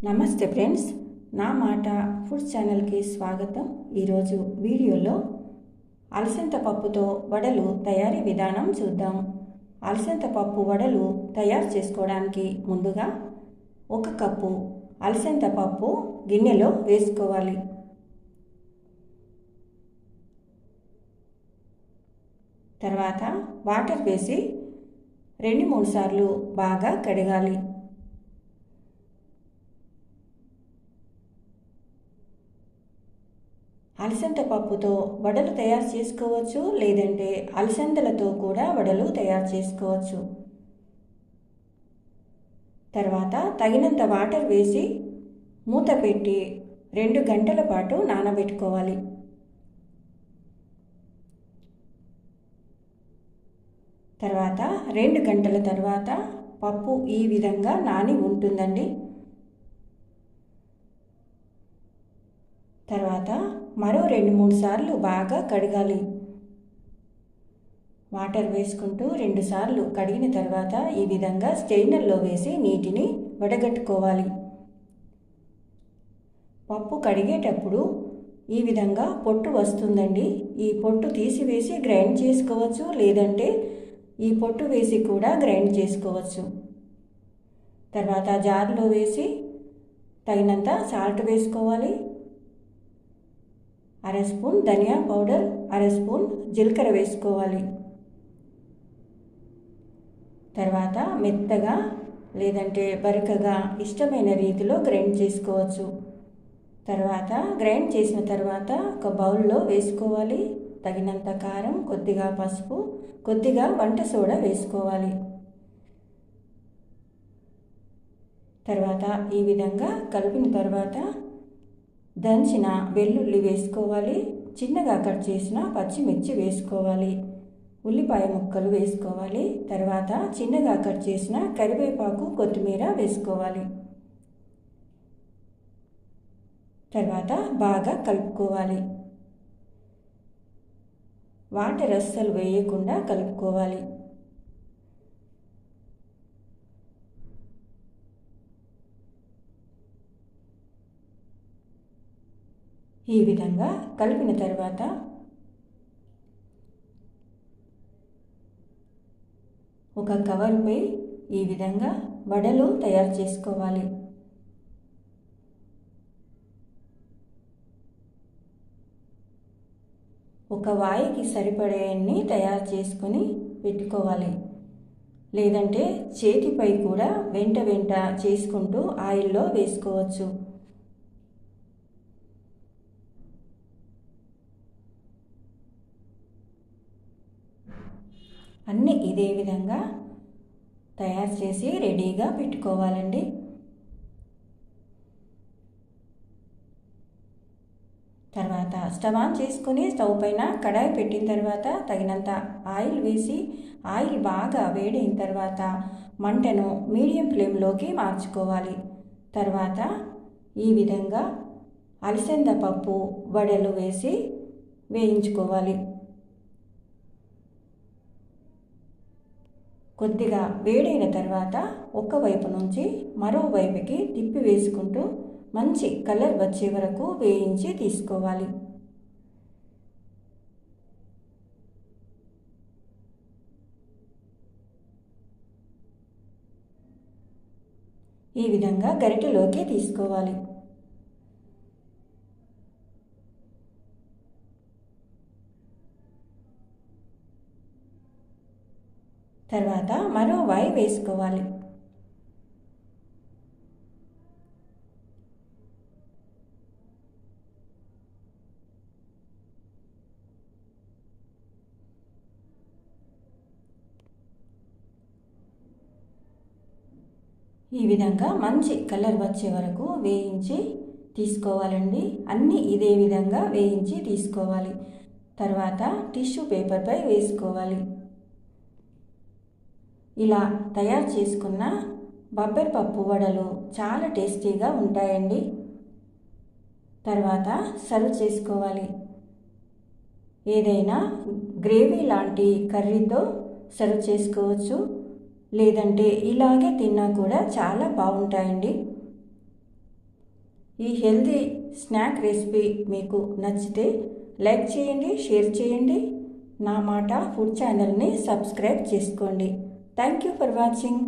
నమస్తే ఫ్రెండ్స్, నా మాట ఫుడ్ ఛానల్కి స్వాగతం. ఈరోజు వీడియోలో అలసంద పప్పుతో వడలు తయారీ విధానం చూద్దాం. అలసంద పప్పు వడలు తయారు చేసుకోవడానికి ముందుగా 1 కప్పు అలసంద పప్పు గిన్నెలో వేసుకోవాలి. తర్వాత వాటర్ వేసి 2-3 సార్లు బాగా కడగాలి. అలసంద పప్పుతో వడలు తయారు చేసుకోవచ్చు, లేదంటే అలసందలతో కూడా వడలు తయారు చేసుకోవచ్చు. తర్వాత తగినంత వాటర్ వేసి మూత పెట్టి 2 గంటల పాటు నానబెట్టుకోవాలి. తర్వాత 2 గంటల తర్వాత పప్పు ఈ విధంగా నాని ఉంటుందండి. తర్వాత మరో 2-3 సార్లు బాగా కడగాలి. వాటర్ వేసుకుంటూ 2 సార్లు కడిగిన తర్వాత ఈ విధంగా స్ట్రెయినర్లో వేసి నీటిని వడగట్టుకోవాలి. పప్పు కడిగేటప్పుడు ఈ విధంగా పొట్టు వస్తుందండి. ఈ పొట్టు తీసివేసి గ్రైండ్ చేసుకోవచ్చు, లేదంటే ఈ పొట్టు వేసి కూడా గ్రైండ్ చేసుకోవచ్చు. తర్వాత జార్లో వేసి తగినంత సాల్ట్ వేసుకోవాలి. 1/2 స్పూన్ ధనియా పౌడర్, 1/2 స్పూన్ జీలకర్ర వేసుకోవాలి. తర్వాత మెత్తగా లేదంటే బరకగా ఇష్టమైన రీతిలో గ్రైండ్ చేసుకోవచ్చు. తర్వాత గ్రైండ్ చేసిన తర్వాత ఒక బౌల్లో వేసుకోవాలి. తగినంత కారం, కొద్దిగా పసుపు, కొద్దిగా వంట సోడా వేసుకోవాలి. తర్వాత ఈ విధంగా కలిపిన తర్వాత దంచిన వెల్లుల్లి వేసుకోవాలి. చిన్నగా కట్ చేసిన పచ్చిమిర్చి వేసుకోవాలి. ఉల్లిపాయ ముక్కలు వేసుకోవాలి. తర్వాత చిన్నగా కట్ చేసిన కరివేపాకు, కొత్తిమీర వేసుకోవాలి. తర్వాత బాగా కలుపుకోవాలి. వాటర్ అస్సలు వేయకుండా కలుపుకోవాలి. ఈ విధంగా కలిపిన తర్వాత ఒక కవర్పై ఈ విధంగా వడలు తయారు చేసుకోవాలి. ఒక వాయికి సరిపడేన్ని తయారు చేసుకొని పెట్టుకోవాలి. లేదంటే చేతిపై కూడా వెంట చేసుకుంటూ ఆయిల్లో వేసుకోవచ్చు. అన్నీ ఇదే విధంగా తయారు చేసి రెడీగా పెట్టుకోవాలండి. తర్వాత స్టవ్ ఆన్ చేసుకొని స్టవ్ పైన కడాయి పెట్టిన తర్వాత తగినంత ఆయిల్ వేసి ఆయిల్ బాగా వేడైన తర్వాత మంటను మీడియం ఫ్లేమ్లోకి మార్చుకోవాలి. తర్వాత ఈ విధంగా అలసంద పప్పు వడలు వేసి వేయించుకోవాలి. కొద్దిగా వేడైన తర్వాత ఒకవైపు నుంచి మరోవైపుకి తిప్పి వేసుకుంటూ మంచి కలర్ వచ్చే వరకు వేయించి తీసుకోవాలి. ఈ విధంగా గరిటెలోకి తీసుకోవాలి. తర్వాత మరో వాయి వేసుకోవాలి. ఈ విధంగా మంచి కలర్ వచ్చే వరకు వేయించి తీసుకోవాలండి. అన్నీ ఇదే విధంగా వేయించి తీసుకోవాలి. తర్వాత టిష్యూ పేపర్పై వేసుకోవాలి. ఇలా తయారు చేసుకున్న బొబ్బరి పప్పు వడలు చాలా టేస్టీగా ఉంటాయండి. తర్వాత సర్వ్ చేసుకోవాలి. ఏదైనా గ్రేవీ లాంటి కర్రీతో సర్వ్ చేసుకోవచ్చు. లేదంటే ఇలాగే తిన్నా కూడా చాలా బాగుంటాయండి. ఈ హెల్దీ స్నాక్ రెసిపీ మీకు నచ్చితే లైక్ చేయండి, షేర్ చేయండి. నా మాట ఫుడ్ ఛానల్ని సబ్స్క్రైబ్ చేసుకోండి. Thank you for watching.